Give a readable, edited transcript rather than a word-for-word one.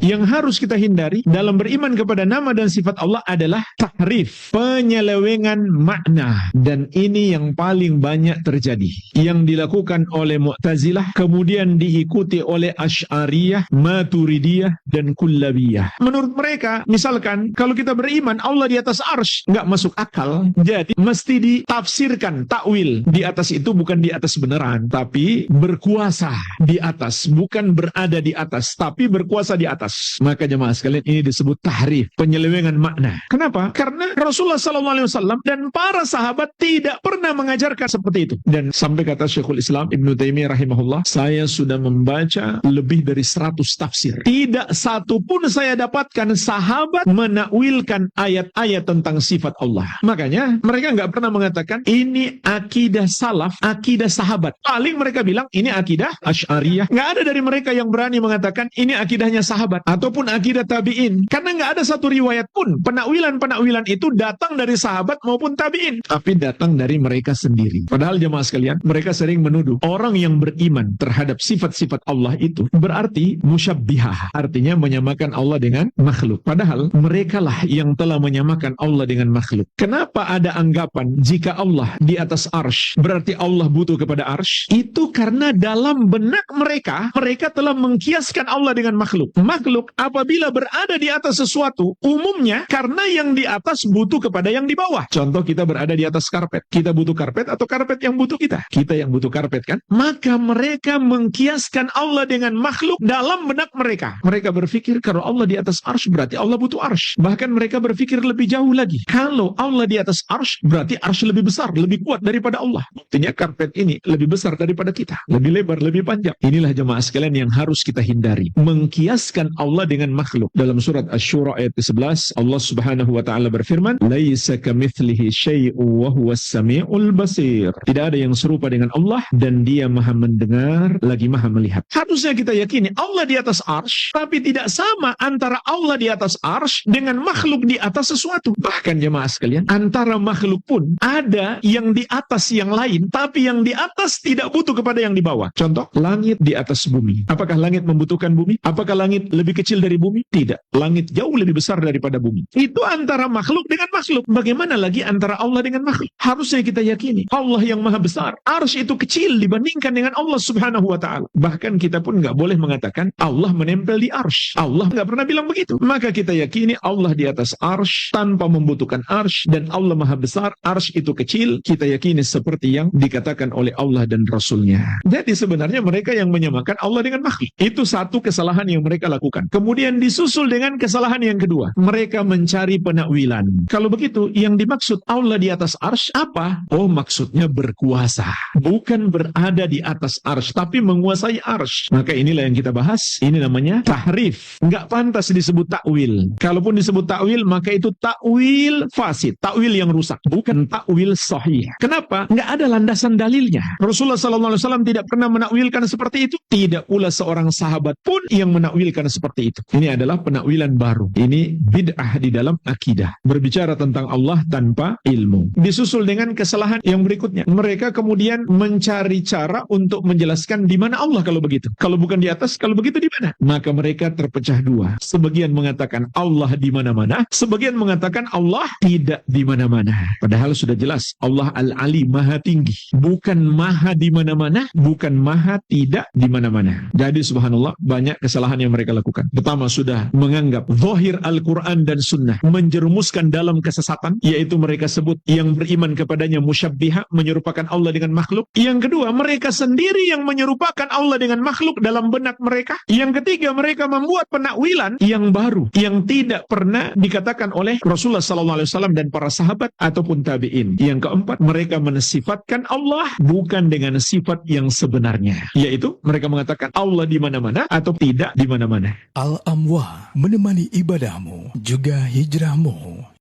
yang harus kita hindari dalam beriman kepada nama dan sifat Allah adalah tahrif, penyelewengan makna. Dan ini yang paling banyak terjadi, yang dilakukan oleh Mu'tazilah, kemudian diikuti oleh Asy'ariyah, Maturidiyah, dan Kullabiyah. Menurut mereka, misalkan kalau kita beriman Allah di atas arsy, nggak masuk akal, jadi mesti ditafsirkan, takwil. Di atas itu bukan di atas beneran, tapi berkuasa di atas, bukan berada di atas, tapi berkuasa di atas. Maka jemaah sekalian, ini disebut tahrif, penyelewengan makna. Kenapa? Karena Rasulullah SAW dan para sahabat tidak pernah mengajarkan seperti itu. Dan sampai kata Syekhul Islam Ibnu Taimiyah rahimahullah, saya sudah membaca lebih dari 100 tafsir. Tidak satu pun saya dapatkan sahabat menakwilkan ayat-ayat tentang sifat Allah. Makanya mereka nggak pernah mengatakan ini akidah salaf, akidah sahabat. Paling mereka bilang ini akidah Asy'ariyah. Nggak ada dari mereka yang berani mengatakan ini akidahnya sahabat ataupun akidah tabi'in. Karena nggak ada satu riwayat pun penakwilan-penakwilan itu datang dari sahabat maupun tabi'in, tapi datang dari mereka sendiri. Padahal jemaah sekalian, mereka sering menuduh orang yang beriman terhadap sifat-sifat Allah itu berarti musyabbihah, artinya menyamakan Allah dengan makhluk. Padahal merekalah yang telah menyamakan Allah dengan makhluk. Kenapa ada anggapan jika Allah di atas arsy berarti Allah butuh kepada arsy? Itu karena dalam benak mereka, mereka telah mengkiaskan Allah dengan makhluk. Makhluk apabila berada di atas sesuatu, umumnya karena yang di atas butuh kepada yang di bawah. Contoh, kita berada di atas karpet. Kita butuh karpet atau karpet yang butuh kita? Kita yang butuh karpet kan? Maka mereka mengkiaskan Allah dengan makhluk dalam benak mereka. Mereka berpikir kalau Allah di atas arsy berarti Allah butuh arsy. Bahkan mereka berpikir lebih jauh lagi. Kalau Allah di atas arsy berarti arsy lebih besar, lebih kuat daripada Allah. Buktinya karpet ini lebih besar daripada kita, lebih lebar, lebih panjang. Inilah jemaah sekalian yang harus kita hindari, mengkiaskan Allah dengan makhluk. Dalam surat Asy-Syura ayat 11, Allah Subhanahu wa taala berfirman, "Laisa kamitslihi syai'un wa huwas samiul basir." Tidak ada yang serupa dengan Allah dan Dia Maha mendengar lagi Maha melihat. Harusnya kita yakini Allah di atas arsy, tapi tidak sama antara Allah di atas arsy dengan makhluk di atas sesuatu. Bahkan jemaah sekalian, antara makhluk pun ada yang di atas yang lain, tapi yang di atas tidak butuh kepada yang di bawah. Contoh, langit di atas bumi. Apakah langit membutuhkan bumi? Apakah langit lebih kecil dari bumi? Tidak. Langit jauh lebih besar daripada bumi. Itu antara makhluk dengan makhluk. Bagaimana lagi antara Allah dengan makhluk? Harusnya kita yakini Allah yang maha besar. Arsy itu kecil dibandingkan dengan Allah Subhanahu wa ta'ala. Bahkan kita pun nggak boleh mengatakan Allah menempel di arsy. Allah nggak pernah bilang begitu. Maka kita yakini Allah di atas arsy tanpa membutuhkan arsy, dan Allah maha besar, arsy itu kecil. Kita yakini seperti yang dikatakan oleh Allah dan Rasulnya. Jadi sebenarnya mereka yang menyamakan Allah dengan makhluk. Itu satu kesalahan yang mereka lakukan. Kemudian disusul dengan kesalahan yang kedua. Mereka mencari penakwilan. Kalau begitu, yang dimaksud Allah di atas arsy apa? Oh, maksudnya berkuasa. Bukan berada di atas arsy, tapi menguasai arsy. Maka inilah yang kita bahas. Ini namanya tahrif. Nggak pantas disebut takwil. Kalaupun disebut takwil, maka itu takwil fasid. Takwil yang rusak. Bukan takwil sahih. Kenapa? Nggak ada landasan dalilnya. Rasulullah SAW tidak pernah menakwilkan seperti itu. Tidak pula seorang sahabat pun yang menakwilkan seperti itu. Ini adalah penakwilan baru. Ini bid'ah di dalam akidah. Berbicara tentang Allah tanpa ilmu. Disusul dengan kesalahan yang berikutnya. Mereka kemudian mencari cara untuk menjelaskan di mana Allah kalau begitu. Kalau bukan di atas, kalau begitu di mana? Maka mereka terpecah dua. Sebagian mengatakan Allah di mana-mana, sebagian mengatakan Allah tidak di mana-mana. Padahal sudah jelas Allah Al-Ali, maha tinggi. Bukan maha di mana-mana, bukan maha tidak di mana-mana. Jadi subhanallah, banyak kesalahan yang mereka lakukan. Pertama, sudah menganggap zahir Al-Quran dan Sunnah menjerumuskan dalam kesesatan, yaitu mereka sebut yang beriman kepadanya musyabbihah, menyerupakan Allah dengan makhluk. Yang kedua, mereka sendiri yang menyerupakan Allah dengan makhluk dalam benak mereka. Yang ketiga, mereka membuat penakwilan yang baru, yang tidak pernah dikatakan oleh Rasulullah SAW dan para sahabat ataupun tabi'in. Yang keempat, mereka mensifatkan Allah bukan dengan sifat yang sebenarnya, yaitu mereka mengatakan Allah di mana-mana atau tidak di mana-mana. Al-Amwah menemani ibadahmu juga hijrahmu.